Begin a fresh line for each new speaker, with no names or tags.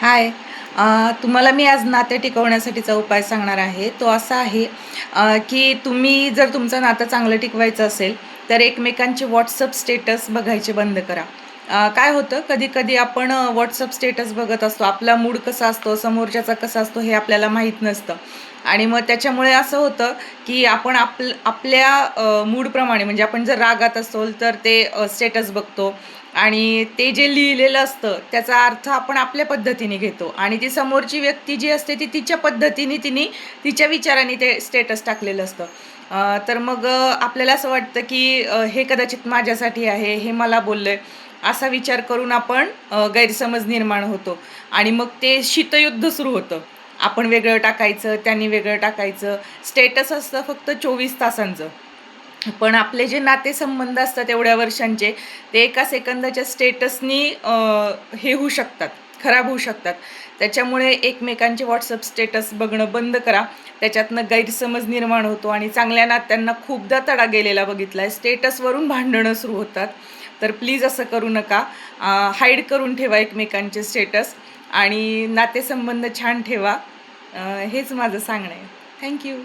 हाय. तुम्हाला मी आज नाते टिकवण्यासाठीचा उपाय सांगणार आहे. तो असा आहे की तुम्ही जर तुमचं नातं चांगलं टिकवायचं असेल, तर एकमेकांचे WhatsApp स्टेटस बघायचे बंद करा. काय होतं कधी-कधी आपण WhatsApp स्टेटस बघत असतो. आपला मूड कसा असतो, समोरच्याचा कसा असतो हे आपल्याला माहीत नसतं आणि मग त्याच्यामुळे असं होतं की आपण आपल्या मूडप्रमाणे म्हणजे आपण जर रागात असोल तर ते स्टेटस बघतो आणि ते जे लिहिलेलं असतं त्याचा अर्थ आपण आपल्या पद्धतीने घेतो आणि ती समोरची व्यक्ती जी असते ती तिच्या पद्धतीने तिच्या विचाराने ते स्टेटस टाकलेलं असतं. तर मग आपल्याला असं वाटतं की हे कदाचित माझ्यासाठी आहे, हे मला बोललंय, असा विचार करून आपण गैरसमज निर्माण होतो आणि मग ते शीतयुद्ध सुरू होतं. आपण वेगळं टाकायचं, त्यांनी वेगळं टाकायचं. स्टेटस असतं फक्त 24 तासांचं. पण आपले जे नातेसंबंध असतात एवढ्या वर्षांचे, ते एका सेकंदाच्या स्टेटसनी हे होऊ शकतात, खराब होऊ शकतात. त्याच्यामुळे एकमेकांचे WhatsApp स्टेटस बघणं बंद करा. त्याच्यातनं गैरसमज निर्माण होतो आणि चांगल्या नात्यांना खूपदा तडा गेलेला बघितलाय. स्टेटसवरून भांडणं सुरू होतात. तर प्लीज असं करू नका. हाईड करून ठेवा एकमेकांचे स्टेटस आणि नातेसंबंध छान ठेवा. हेच माझं सांगणं आहे. Thank you.